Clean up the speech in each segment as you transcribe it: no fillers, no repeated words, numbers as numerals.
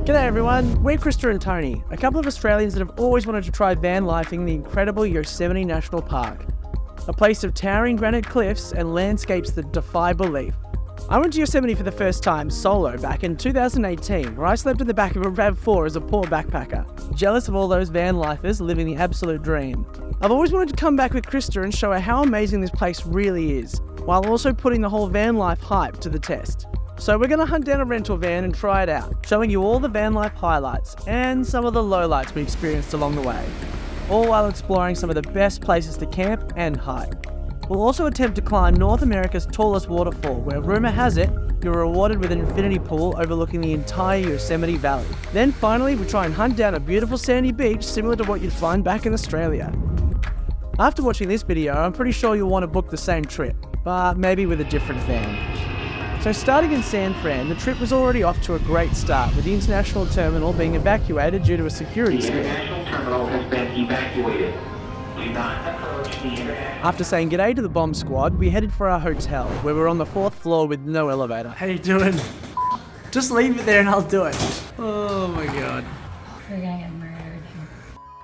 G'day everyone, we're Krista and Tony, a couple of Australians that have always wanted to try van lifing in the incredible Yosemite National Park. A place of towering granite cliffs and landscapes that defy belief. I went to Yosemite for the first time solo back in 2018, where I slept in the back of a RAV4 as a poor backpacker, jealous of all those van lifers living the absolute dream. I've always wanted to come back with Krista and show her how amazing this place really is, while also putting the whole van life hype to the test. So we're going to hunt down a rental van and try it out, showing you all the van life highlights and some of the lowlights we experienced along the way, all while exploring some of the best places to camp and hike. We'll also attempt to climb North America's tallest waterfall, where rumour has it, you're rewarded with an infinity pool overlooking the entire Yosemite Valley. Then finally, we try and hunt down a beautiful sandy beach similar to what you'd find back in Australia. After watching this video, I'm pretty sure you'll want to book the same trip, but maybe with a different van. So starting in San Fran, the trip was already off to a great start, with the international terminal being evacuated due to a security scare. The international terminal has been evacuated. Do not approach the international... After saying g'day to the bomb squad, we headed for our hotel, where we're on the 4th floor with no elevator. How you doing? Just leave it there and I'll do it. Oh my god. We're gonna get murdered.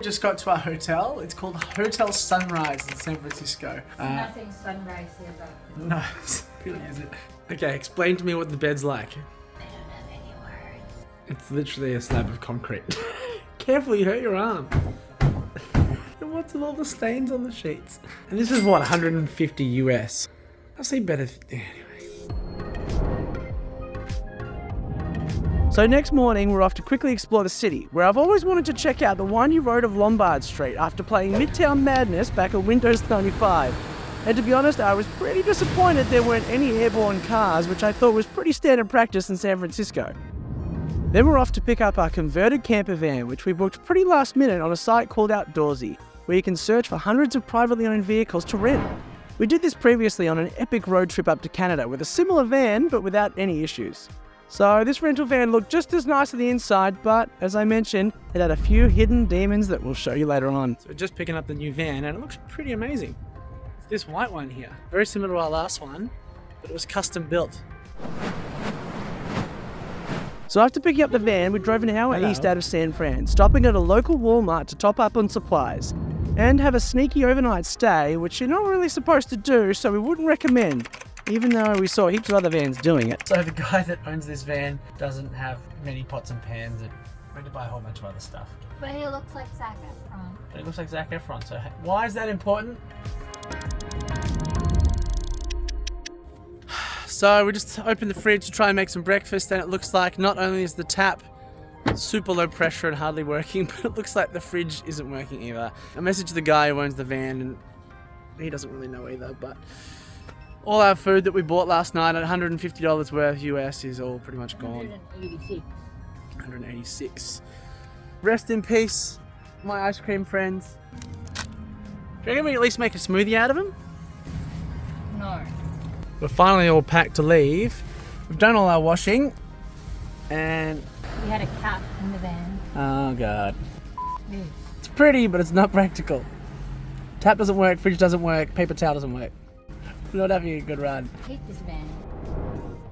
Just got to our hotel. It's called Hotel Sunrise in San Francisco. Nothing sunrise here about this. No, it really isn't. Okay, explain to me what the bed's like. I don't have any words. It's literally a slab of concrete. Careful, you hurt your arm. And what's with all the stains on the sheets? And this is what, 150 US? I'll say better. Anyway. So next morning, we're off to quickly explore the city, where I've always wanted to check out the windy road of Lombard Street after playing Midtown Madness back at Windows 95. And to be honest, I was pretty disappointed there weren't any airborne cars, which I thought was pretty standard practice in San Francisco. Then we're off to pick up our converted camper van, which we booked pretty last minute on a site called Outdoorsy, where you can search for hundreds of privately owned vehicles to rent. We did this previously on an epic road trip up to Canada with a similar van, but without any issues. So this rental van looked just as nice on the inside, but as I mentioned, it had a few hidden demons that we'll show you later on. So we're just picking up the new van, and it looks pretty amazing. This white one here, very similar to our last one, but it was custom built. So after picking up the van, we drove an hour east out of San Fran, stopping at a local Walmart to top up on supplies and have a sneaky overnight stay, which you're not really supposed to do, so we wouldn't recommend, even though we saw heaps of other vans doing it. So the guy that owns this van doesn't have many pots and pans and went to buy a whole bunch of other stuff. But he looks like Zac Efron. But it looks like Zac Efron, so why is that important? So we just opened the fridge to try and make some breakfast, and it looks like not only is the tap super low pressure and hardly working, but it looks like the fridge isn't working either. I messaged the guy who owns the van and he doesn't really know either, but all our food that we bought last night at $150 worth US is all pretty much gone. 186. Rest in peace, my ice cream friends. Do you reckon we at least make a smoothie out of them? No. We're finally all packed to leave. We've done all our washing and... We had a cat in the van. Oh god. Yes. It's pretty, but it's not practical. Tap doesn't work, fridge doesn't work, paper towel doesn't work. We're not having a good run. I hate this van.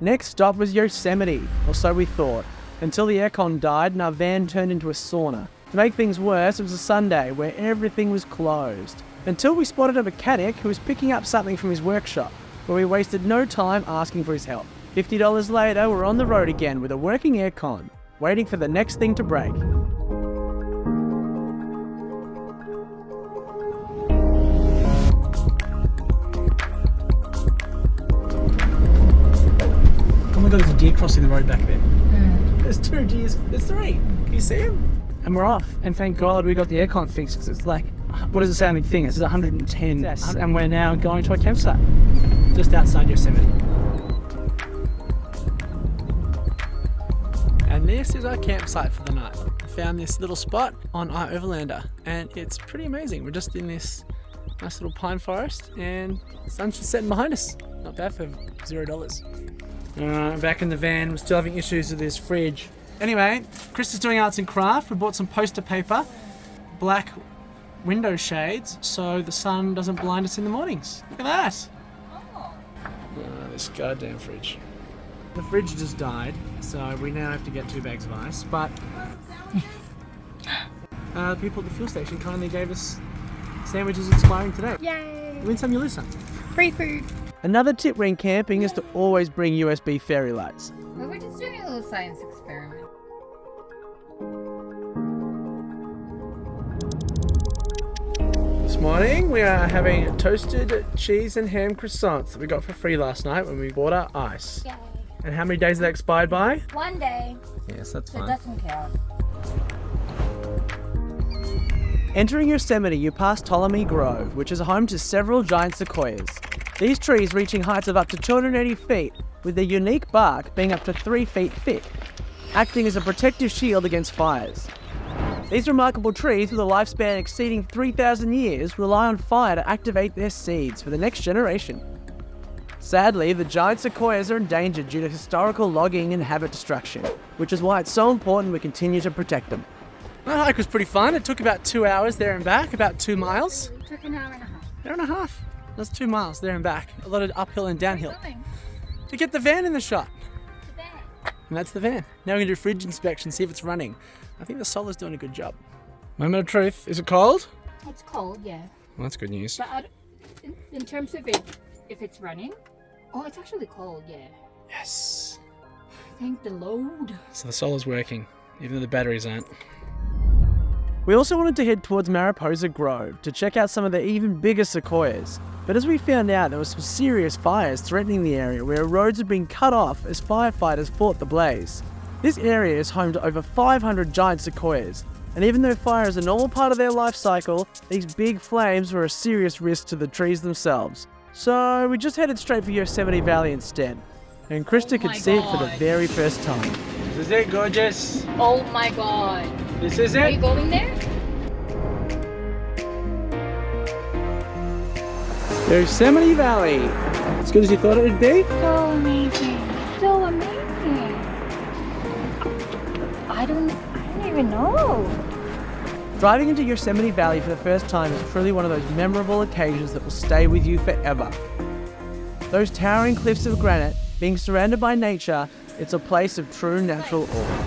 Next stop was Yosemite, or so we thought, until the aircon died and our van turned into a sauna. To make things worse, it was a Sunday where everything was closed. Until we spotted a mechanic who was picking up something from his workshop, where we wasted no time asking for his help. $50 later, we're on the road again with a working aircon, waiting for the next thing to break. Oh my god, there's a deer crossing the road back there. There's 2 deers. There's 3. Can you see them? And we're off. And thank God we got the aircon fixed, because it's like, what is the sounding thing? It's 110. Yes. And we're now going to a campsite just outside Yosemite. And this is our campsite for the night. I found this little spot on our Overlander, and it's pretty amazing. We're just in this nice little pine forest, and the sun's just setting behind us. Not bad for $0. Back in the van, we're still having issues with this fridge. Anyway, Chris is doing arts and craft. We bought some poster paper, black window shades, so the sun doesn't blind us in the mornings. Look at that. Oh. This goddamn fridge. The fridge just died, so we now have to get 2 bags of ice, but the people at the fuel station kindly gave us sandwiches expiring today. Yay! You win some, you lose some. Free food. Another tip when camping is to always bring USB fairy lights. Well, we're just doing a little science experiment. This morning we are having toasted cheese and ham croissants that we got for free last night when we bought our ice. Yay. And how many days are they expired by? 1 day. Yes, that's So it fine. doesn't count. Entering Yosemite, you pass Ptolemy Grove, which is home to several giant sequoias. These trees reaching heights of up to 280 feet, with their unique bark being up to 3 feet thick, acting as a protective shield against fires. These remarkable trees, with a lifespan exceeding 3,000 years, rely on fire to activate their seeds for the next generation. Sadly, the giant sequoias are endangered due to historical logging and habitat destruction, which is why it's so important we continue to protect them. That hike was pretty fun. It took about 2 hours there and back, about 2 miles. It took an hour and a half. Hour and a half. That's 2 miles there and back. A lot of uphill and downhill. Something. To get the van in the shot. The bed. And that's the van. Now we're going to do fridge inspection, see if it's running. I think the solar's doing a good job. Moment of truth. Is it cold? It's cold, yeah. Well, that's good news. But in terms of it, if it's running, oh, it's actually cold, yeah. Yes. I think the load. So the solar's working, even though the batteries aren't. We also wanted to head towards Mariposa Grove to check out some of the even bigger sequoias. But as we found out, there were some serious fires threatening the area where roads had been cut off as firefighters fought the blaze. This area is home to over 500 giant sequoias, and even though fire is a normal part of their life cycle, these big flames were a serious risk to the trees themselves. So we just headed straight for Yosemite Valley instead, and Krista could my see it for the God. very first time. This is it, gorgeous. Oh my god. This is Are it. you going there? Yosemite Valley. As good as you thought it would be? So amazing. So amazing. I don't even know. Driving into Yosemite Valley for the first time is truly one of those memorable occasions that will stay with you forever. Those towering cliffs of granite, being surrounded by nature, it's a place of true natural awe.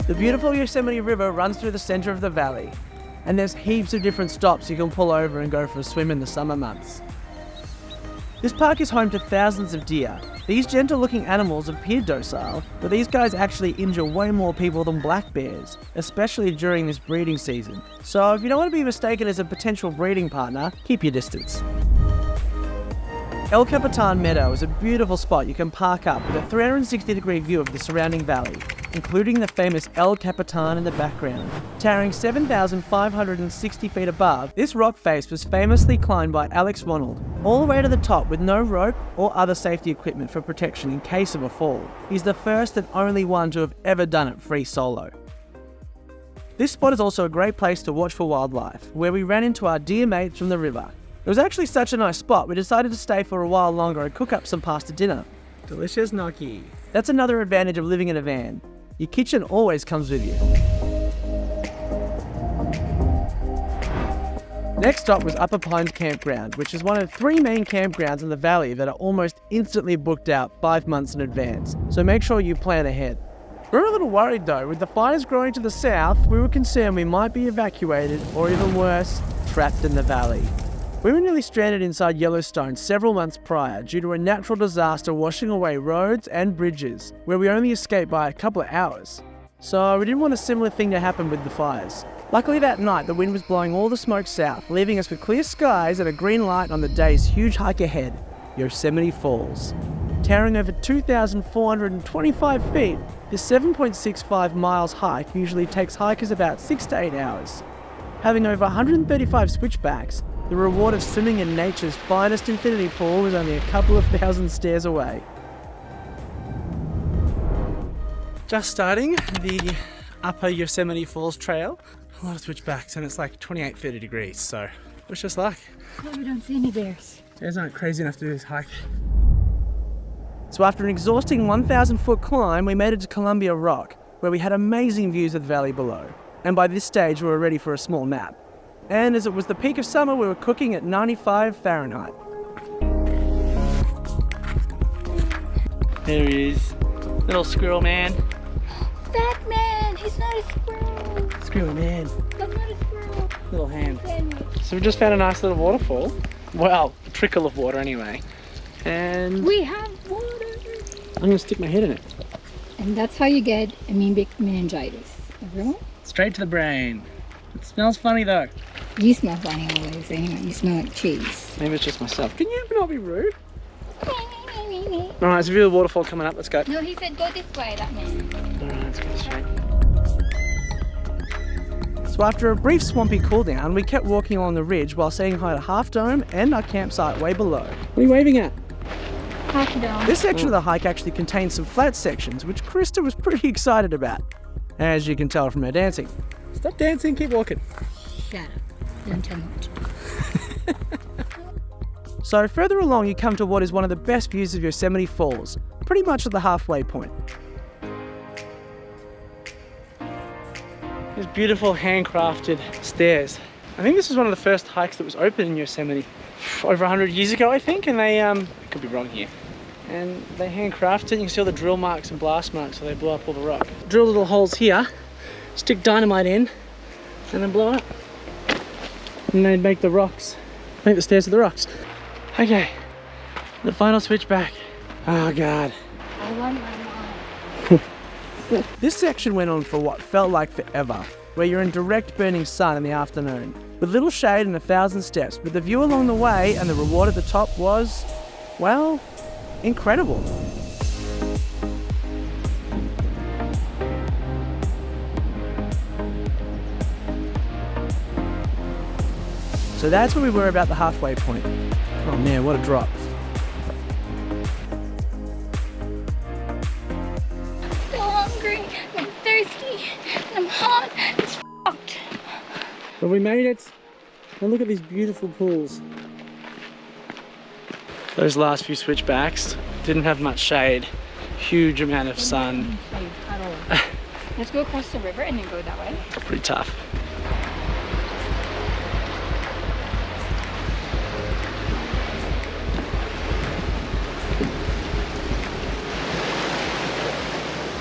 The beautiful Yosemite River runs through the center of the valley, and there's heaps of different stops you can pull over and go for a swim in the summer months. This park is home to thousands of deer. These gentle-looking animals appear docile, but these guys actually injure way more people than black bears, especially during this breeding season. So if you don't want to be mistaken as a potential breeding partner, keep your distance. El Capitan Meadow is a beautiful spot you can park up with a 360-degree view of the surrounding valley, including the famous El Capitan in the background. Towering 7,560 feet above, this rock face was famously climbed by Alex Ronald, all the way to the top with no rope or other safety equipment for protection in case of a fall. He's the first and only one to have ever done it free solo. This spot is also a great place to watch for wildlife, where we ran into our dear mates from the river. It was actually such a nice spot, we decided to stay for a while longer and cook up some pasta dinner. Delicious gnocchi. That's another advantage of living in a van. Your kitchen always comes with you. Next stop was Upper Pines Campground, which is one of 3 main campgrounds in the valley that are almost instantly booked out 5 months in advance, so make sure you plan ahead. We were a little worried though, with the fires growing to the south, we were concerned we might be evacuated, or even worse, trapped in the valley. We were nearly stranded inside Yellowstone several months prior due to a natural disaster washing away roads and bridges, where we only escaped by a couple of hours. So we didn't want a similar thing to happen with the fires. Luckily that night the wind was blowing all the smoke south, leaving us with clear skies and a green light on the day's huge hike ahead, Yosemite Falls. Towering over 2,425 feet, this 7.65 miles hike usually takes hikers about 6 to 8 hours. Having over 135 switchbacks, the reward of swimming in nature's finest infinity pool was only a couple of thousand stairs away. Just starting the upper Yosemite Falls trail. A lot of switchbacks and it's like 28, 30 degrees, so wish us luck. Oh, we don't see any bears. Bears aren't crazy enough to do this hike. So after an exhausting 1,000-foot climb, we made it to Columbia Rock, where we had amazing views of the valley below. And by this stage, we were ready for a small nap. And as it was the peak of summer, we were cooking at 95 Fahrenheit. There he is. Little squirrel man. That man, he's not a squirrel. Squirrel man. That's not a squirrel. Little hand. Sandwich. So we just found a nice little waterfall. Well, a trickle of water anyway. And We have water. I'm going to stick my head in it. And that's how you get amoebic meningitis. Everyone? Straight to the brain. It smells funny though. You smell funny always anyway. You smell like cheese. Maybe it's just myself. Can you not be rude? Alright, there's a view of the waterfall coming up. Let's go. No, he said go this way, that man. Alright, let's go straight. So after a brief swampy cool down, we kept walking along the ridge while saying hi to Half Dome and our campsite way below. What are you waving at? Half down. This section of the hike actually contains some flat sections, which Krista was pretty excited about, as you can tell from her dancing. Stop dancing, keep walking. Shut up. Don't tell me what to do. So further along, you come to what is one of the best views of Yosemite Falls, pretty much at the halfway point. These beautiful handcrafted stairs. I think this is one of the first hikes that was open in Yosemite over 100 years ago, I think, and they, I could be wrong here, and they handcrafted it. You can see all the drill marks and blast marks, so they blow up all the rock. Drill little holes here, stick dynamite in, and then blow it up. And they'd make the rocks, make the stairs of the rocks. Okay, the final switch back. Oh God. I want my mom. This section went on for what felt like forever, where you're in direct burning sun in the afternoon, with little shade and 1,000 steps, but the view along the way and the reward at the top was, well, incredible. So that's where we were about the halfway point. Oh man, what a drop. I'm so hungry. I'm thirsty. I'm hot. It's fucked. But we made it. And look at these beautiful pools. Those last few switchbacks didn't have much shade. Huge amount of sun. Let's go across the river and then go that way. Pretty tough.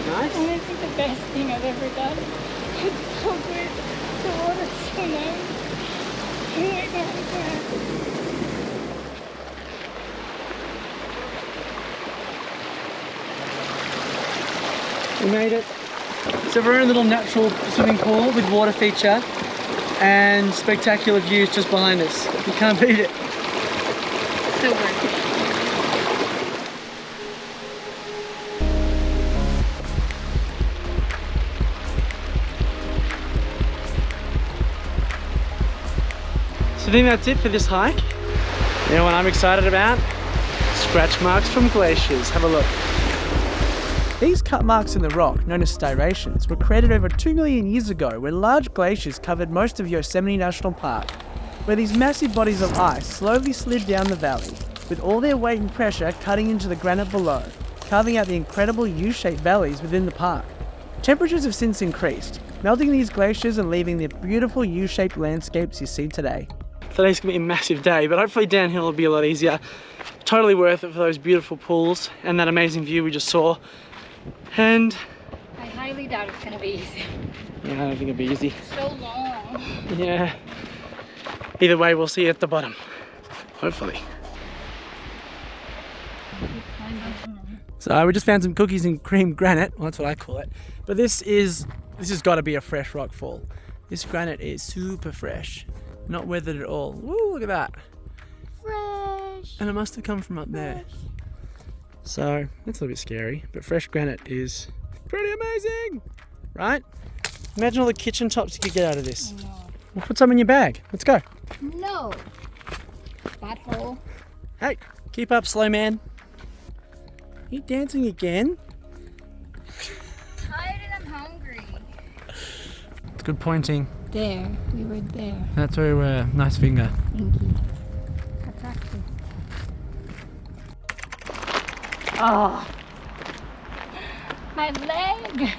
Nice. And this is the best thing I've ever done. It's so good. The water's so nice. Oh my God. We made it. It's a very little natural swimming pool with water feature and spectacular views just behind us. You can't beat it. So worth it. So I think that's it for this hike. You know what I'm excited about? Scratch marks from glaciers. Have a look. These cut marks in the rock, known as striations, were created over 2 million years ago when large glaciers covered most of Yosemite National Park, where these massive bodies of ice slowly slid down the valley, with all their weight and pressure cutting into the granite below, carving out the incredible U-shaped valleys within the park. Temperatures have since increased, melting these glaciers and leaving the beautiful U-shaped landscapes you see today. Today's gonna be a massive day, but hopefully downhill will be a lot easier. Totally worth it for those beautiful pools and that amazing view we just saw. And I highly doubt it's gonna be easy. yeah, I don't think it'll be easy. So long. Yeah. Either way, we'll see you at the bottom. Hopefully. So we just found some cookies and cream granite, well, that's what I call it. But this has got to be a fresh rock fall. This granite is super fresh, not weathered at all. Woo, look at that. Fresh. And it must have come from up there. So that's a little bit scary, but fresh granite is pretty amazing, right? Imagine all the kitchen tops you could get out of this. No. We'll put some in your bag. Let's go. No. That hole. Hey, keep up, slow man. Are you dancing again? Tired and I'm hungry. It's good pointing. There. We were there. That's where we were. Nice finger. Thank you. That's actually. Oh, my leg.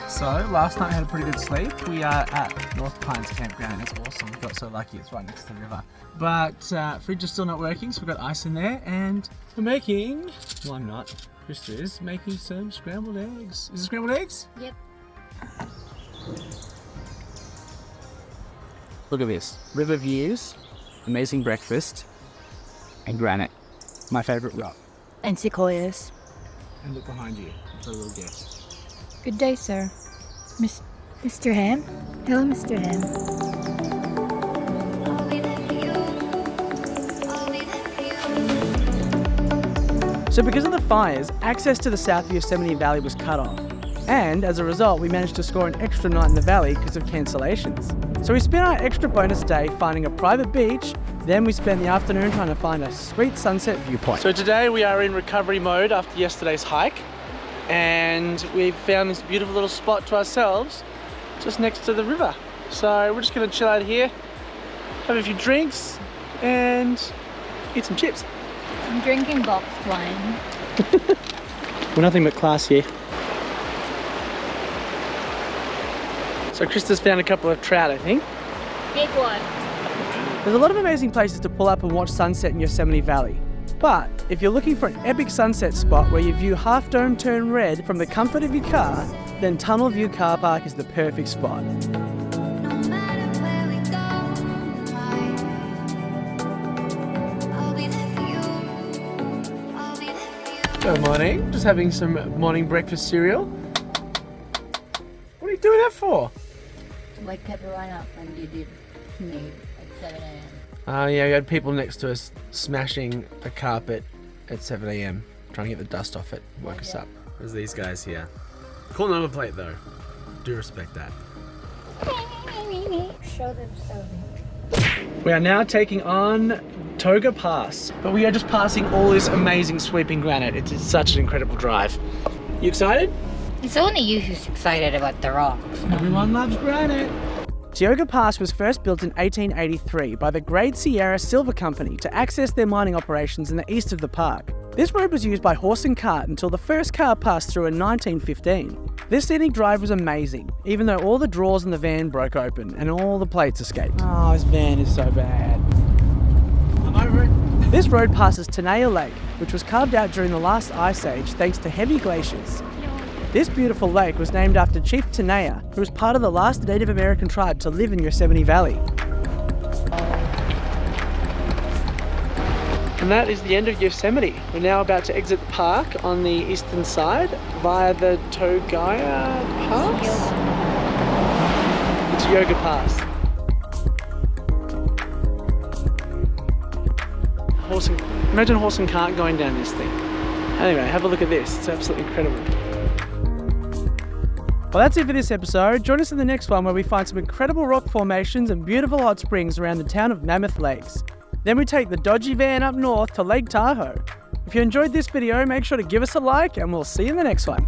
So, last night I had a pretty good sleep. We are at North Pines Campground and it's awesome. We got so lucky, it's right next to the river. But fridge is still not working, so we've got ice in there and we're making, well I'm not, Krista is making some scrambled eggs. Is it scrambled eggs? Yep. Look at this. River views, amazing breakfast, and granite. My favourite rock. And sequoias. And look behind you, it's a little guest. Good day, sir. Mr. Ham? Hello, Mr. Ham. So because of the fires, access to the south of Yosemite Valley was cut off. And as a result, we managed to score an extra night in the valley because of cancellations. So we spent our extra bonus day finding a private beach, then we spent the afternoon trying to find a sweet sunset viewpoint. So today we are in recovery mode after yesterday's hike. And we found this beautiful little spot to ourselves just next to the river. So we're just gonna chill out here, have a few drinks and eat some chips. I'm drinking boxed wine. We're nothing but class here. So Krista's found a couple of trout, I think. Big one. There's a lot of amazing places to pull up and watch sunset in Yosemite Valley. But if you're looking for an epic sunset spot where your view Half Dome turn red from the comfort of your car, then Tunnel View Car Park is the perfect spot. Good morning, just having some morning breakfast cereal. What are you doing that for? Wake everyone up when you did need at 7 a.m. Yeah, we had people next to us smashing a carpet at 7 a.m. trying to get the dust off it, woke us up. There's these guys here. Cool number plate though. Do respect that. Show them so. We are now taking on Tioga Pass, but we are just passing all this amazing sweeping granite. It's such an incredible drive. You excited? It's only you who's excited about the rocks. Everyone loves granite. Tioga Pass was first built in 1883 by the Great Sierra Silver Company to access their mining operations in the east of the park. This road was used by horse and cart until the first car passed through in 1915. This scenic drive was amazing, even though all the drawers in the van broke open and all the plates escaped. Oh, this van is so bad. I'm over it. This road passes Tiago Lake, which was carved out during the last ice age thanks to heavy glaciers. This beautiful lake was named after Chief Tenaya, who was part of the last Native American tribe to live in Yosemite Valley. And that is the end of Yosemite. We're now about to exit the park on the eastern side via the Tioga Pass? The Tioga Pass. Imagine horse and cart going down this thing. Anyway, have a look at this. It's absolutely incredible. Well, that's it for this episode. Join us in the next one where we find some incredible rock formations and beautiful hot springs around the town of Mammoth Lakes. Then we take the dodgy van up north to Lake Tahoe. If you enjoyed this video, make sure to give us a like and we'll see you in the next one.